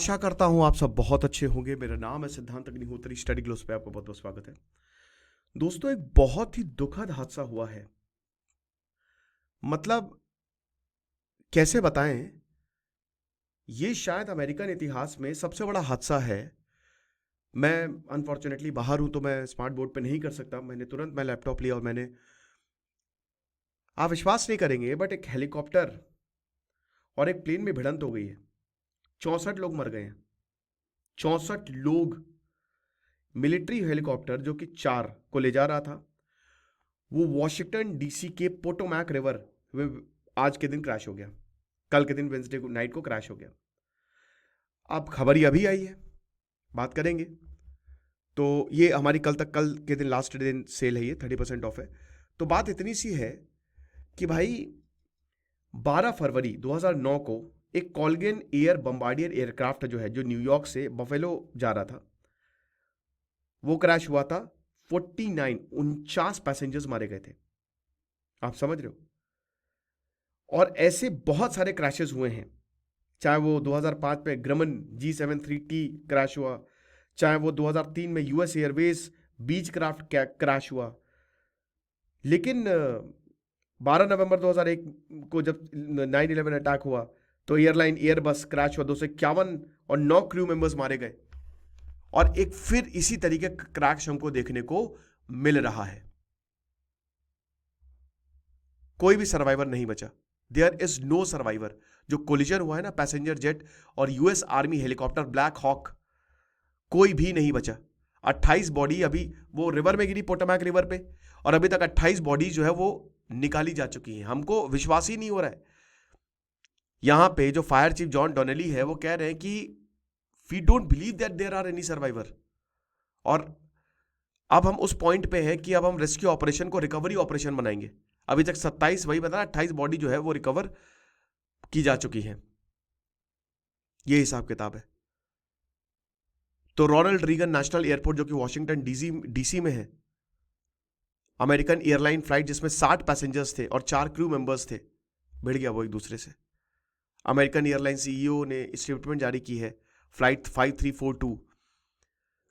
आशा करता हूं आप सब बहुत अच्छे होंगे। मेरा नाम है सिद्धांत अग्निहोत्री। स्टडी ग्लोस पे आपका बहुत बहुत स्वागत है। दोस्तों, एक बहुत ही दुखद हादसा हुआ है। मतलब कैसे बताएं, ये शायद अमेरिकन इतिहास में सबसे बड़ा हादसा है। मैं अनफॉर्चुनेटली बाहर हूं तो मैं स्मार्ट बोर्ड पे नहीं कर सकता। मैंने तुरंत लैपटॉप लिया और आप विश्वास नहीं करेंगे, बट एक हेलीकॉप्टर और एक प्लेन में भिड़ंत हो गई है। 64 लोग मर गए हैं। 64 लोग। मिलिट्री हेलीकॉप्टर जो कि 4 को ले जा रहा था, वो वॉशिंगटन डीसी के पोटोमैक रिवर में आज के दिन क्रैश हो गया। कल के दिन वेंसडे को नाइट को क्रैश हो गया। अब खबर ही अभी आई है, बात करेंगे। तो ये हमारी कल के दिन लास्ट दिन सेल है, ये 30% ऑफ है। तो बात इतनी सी है कि भाई 12 फरवरी 2009 को एक कॉलगेन एयर बम्बार्डियर एयरक्राफ्ट जो है, जो न्यूयॉर्क से बफेलो जा रहा था, वो क्रैश हुआ था। 49 पैसेंजर्स मारे गए थे। आप समझ रहे हो? और ऐसे बहुत सारे क्रैशेस हुए हैं। चाहे वो 2005 में ग्रमन G73T क्रैश हुआ, चाहे वो 2003 में यूएस एयरवेज बीच क्राफ्ट क्रैश हुआ। लेकिन 12 नवंबर 2001 को जब 9/11 अटैक हुआ तो एयरलाइन एयरबस क्रैश हुआ। 251 और 9 क्रू मेंबर्स मारे गए। और एक फिर इसी तरीके का क्रैश हमको देखने को मिल रहा है। कोई भी सर्वाइवर नहीं बचा। There is no survivor. जो कोलिजन हुआ है ना पैसेंजर जेट और US army helicopter Black Hawk, कोई भी नहीं बचा। 28 बॉडी अभी वो रिवर में गिरी, पोटोमैक रिवर पे, और अभी तक 28 बॉडी जो है वो निकाली जा चुकी हैं। हमको विश्वास ही नहीं हो रहा है। यहां पे जो फायर चीफ जॉन डोनेली है वो कह रहे हैं कि we don't believe that there are any survivor. और अब हम उस पॉइंट पे हैं कि अब हम रेस्क्यू ऑपरेशन को रिकवरी ऑपरेशन बनाएंगे। अभी तक 27, वही बता, 28 बॉडी जो है वो रिकवर की जा चुकी है। ये हिसाब किताब है। तो रोनाल्ड रीगन नेशनल एयरपोर्ट जो कि वॉशिंगटन डीसी में है, अमेरिकन एयरलाइन फ्लाइट जिसमें 60 पैसेंजर्स थे और 4 क्रू मेंबर्स थे, भिड़ गया वो एक दूसरे से। अमेरिकन एयरलाइन सीईओ ने स्टेटमेंट जारी की है। फ्लाइट 5342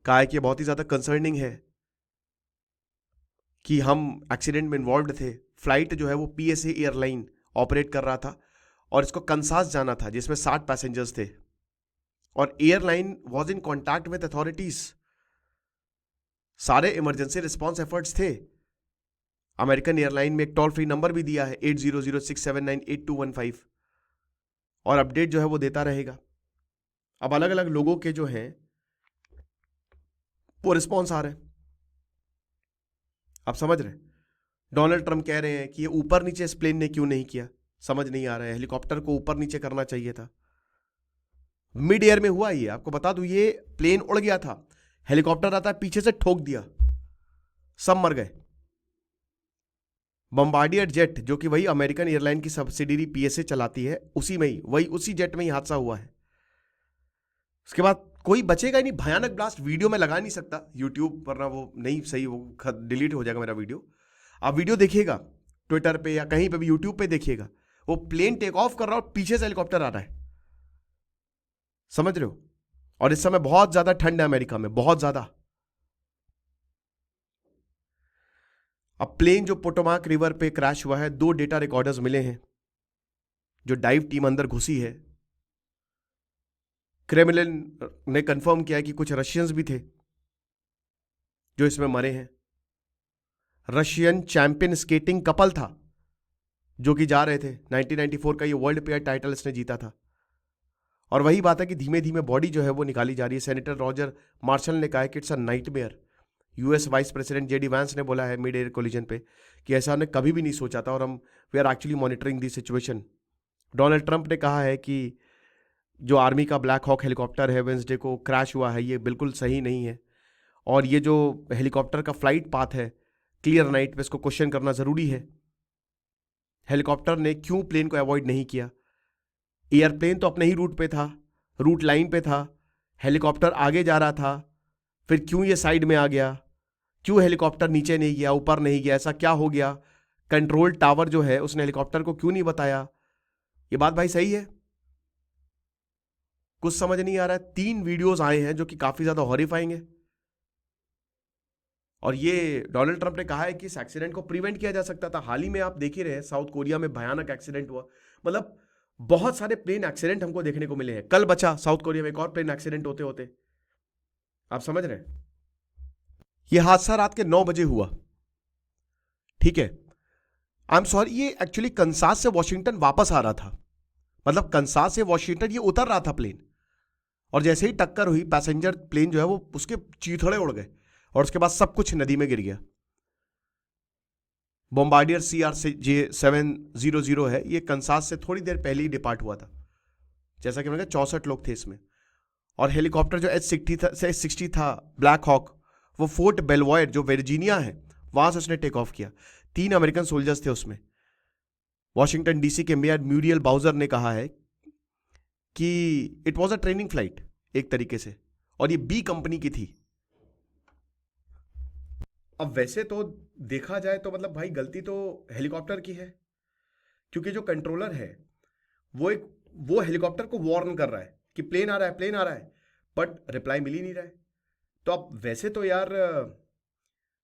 कहा है कि बहुत ही ज्यादा कंसर्निंग है कि हम एक्सीडेंट में इन्वॉल्व थे। फ्लाइट जो है वो पीएसए एयरलाइन ऑपरेट कर रहा था और इसको कंसास जाना था, जिसमें 60 पैसेंजर्स थे। और airline was in contact with authorities. सारे इमरजेंसी रिस्पांस एफर्ट्स थे। अमेरिकन एयरलाइन में एक टोल फ्री नंबर भी दिया है 8006798215, और अपडेट जो है वो देता रहेगा। अब अलग अलग लोगों के जो हैं वो रिस्पॉन्स आ रहे हैं। आप समझ रहे हैं? डोनाल्ड ट्रंप कह रहे हैं कि ये ऊपर नीचे इस प्लेन ने क्यों नहीं किया, समझ नहीं आ रहा है। हेलीकॉप्टर को ऊपर नीचे करना चाहिए था। मिड एयर में हुआ ये, आपको बता दूं, ये प्लेन उड़ गया था, हेलीकॉप्टर आता है पीछे से ठोक दिया, सब मर गए। बम्बार्डियर जेट जो कि वही अमेरिकन एयरलाइन की सब्सिडियरी पीएसए चलाती है, उसी में ही उसी जेट में ही हादसा हुआ है। उसके बाद कोई बचेगा ही नहीं। भयानक ब्लास्ट वीडियो में लगा नहीं सकता यूट्यूब पर, ना वो नहीं सही, वो डिलीट हो जाएगा मेरा वीडियो। आप वीडियो देखिएगा ट्विटर पे या कहीं पे भी, यूट्यूब पे देखिएगा, वो प्लेन टेक ऑफ कर रहा है और पीछे से हेलीकॉप्टर आ रहा है। समझ रहे हो? और इस समय बहुत ज्यादा ठंड है अमेरिका में, बहुत ज्यादा। अब प्लेन जो पोटोमाक रिवर पे क्रैश हुआ है, 2 डेटा रिकॉर्डर्स मिले हैं। जो डाइव टीम अंदर घुसी है, क्रेमलिन ने कंफर्म किया कि कुछ रशियंस भी थे जो इसमें मरे हैं। रशियन चैंपियन स्केटिंग कपल था जो कि जा रहे थे। 1994 का ये वर्ल्ड पेयर टाइटल इसने जीता था। और वही बात है कि धीमे धीमे बॉडी जो है वो निकाली जा रही है। सेनेटर रॉजर मार्शल ने कहा है कि it's a nightmare. US vice president JD Vance ने बोला है मिड एयर कोलिजन पे कि ऐसा हमने कभी भी नहीं सोचा था और हम we are actually monitoring the situation. Donald Trump ने कहा है कि जो आर्मी का ब्लैक हॉक हेलीकॉप्टर है वेंसडे को क्रैश हुआ है, ये बिल्कुल सही नहीं है। और ये जो हेलीकॉप्टर का फ्लाइट पाथ है क्लियर नाइट पे, इसको क्वेश्चन करना जरूरी है। हेलीकॉप्टर ने क्यों प्लेन को अवॉइड नहीं किया? एयरप्लेन तो अपने ही रूट पे था, रूट लाइन पे था, हेलीकॉप्टर आगे जा रहा था, फिर क्यों ये साइड में आ गया? क्यों हेलीकॉप्टर नीचे नहीं गया, ऊपर नहीं गया? ऐसा क्या हो गया? कंट्रोल टावर जो है उसने हेलीकॉप्टर को क्यों नहीं बताया? ये बात भाई सही है? कुछ समझ नहीं आ रहा है। 3 वीडियोस आए हैं जो कि काफी ज्यादा हॉरिफाइंग है, और ये डोनाल्ड ट्रंप ने कहा है कि इस एक्सीडेंट को प्रिवेंट किया जा सकता था। हाल ही में आप देख ही रहे हैं, साउथ कोरिया में भयानक एक्सीडेंट हुआ। मतलब बहुत सारे प्लेन एक्सीडेंट हमको देखने को मिले हैं। कल बचा साउथ कोरिया में एक और प्लेन एक्सीडेंट होते होते, आप समझ रहे हैं। ये हादसा रात के 9 बजे हुआ, ठीक है। आई एम सॉरी, ये एक्चुअली कंसास से वॉशिंगटन वापस आ रहा था। मतलब कंसास से वॉशिंगटन ये उतर रहा था प्लेन, और जैसे ही टक्कर हुई, पैसेंजर प्लेन जो है वो उसके चीथड़े उड़ गए, और उसके बाद सब कुछ नदी में गिर गया। बॉम्बार्डियर CRJ-700 है, ये कंसास से थोड़ी देर पहले ही डिपार्ट हुआ था। जैसा कि मैंने कहा 64 लोग थे इसमें। और हेलीकॉप्टर जो H-60 था ब्लैक हॉक, वो फोर्ट बेलवॉयड जो वर्जीनिया है वहां से उसने टेक ऑफ किया। 3 अमेरिकन सोल्जर्स थे उसमें। वॉशिंगटन डीसी के मेयर म्यूरियल बाउजर ने कहा है कि it was a training flight एक तरीके से, और ये बी कंपनी की थी। अब वैसे तो देखा जाए तो मतलब भाई गलती तो हेलीकॉप्टर की है, क्योंकि जो कंट्रोलर है वो हेलीकॉप्टर को वार्न कर रहा है कि प्लेन आ रहा है, प्लेन आ रहा है, बट रिप्लाई मिल ही नहीं रहा है। तो अब वैसे तो यार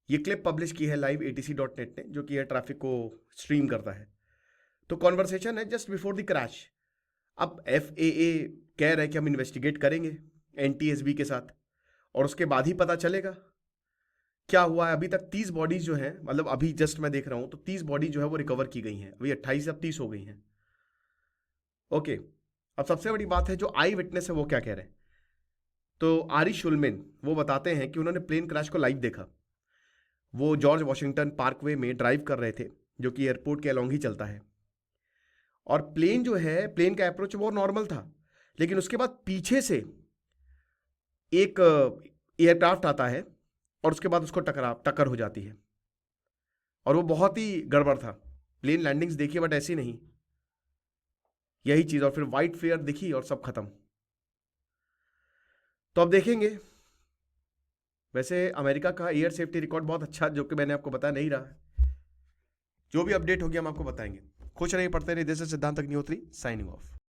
ये क्लिप पब्लिश की है लाइव ATC.net ने, जो कि एयर ट्रैफिक को स्ट्रीम करता है। तो कॉन्वर्सेशन है जस्ट बिफोर द क्रैश। अब FAA कह रहा है कि हम इन्वेस्टिगेट करेंगे NTSB के साथ, और उसके बाद ही पता चलेगा क्या हुआ है। अभी तक 30 बॉडीज जो हैं, मतलब अभी जस्ट मैं देख रहा हूं तो 30 बॉडीज जो है वो रिकवर की गई हैं। अभी 28 अब 30 हो गई हैं। ओके, अब सबसे बड़ी बात है, जो आई विटनेस है वो क्या कह रहे हैं। तो आरी शुल्मेन वो बताते हैं कि उन्होंने प्लेन क्रैश को लाइव देखा। वो जॉर्ज वॉशिंगटन पार्कवे में ड्राइव कर रहे थे, जो कि एयरपोर्ट के अलोंग ही चलता है। और प्लेन जो है, प्लेन का अप्रोच वो नॉर्मल था, लेकिन उसके बाद पीछे से एक एयरक्राफ्ट आता है और उसके बाद उसको टक्कर हो जाती है, और वो बहुत ही गड़बड़ था। प्लेन लैंडिंग्स देखी बट ऐसी नहीं, यही चीज। और फिर वाइट फ्लेयर दिखी और सब खत्म। तो अब देखेंगे। वैसे अमेरिका का एयर सेफ्टी रिकॉर्ड बहुत अच्छा, जो कि मैंने आपको बताया नहीं रहा। जो भी अपडेट होगी हम आपको बताएंगे। खुश रहिए, पढ़ते रहिए। दिस इज सिद्धांत अग्निहोत्री साइनिंग ऑफ।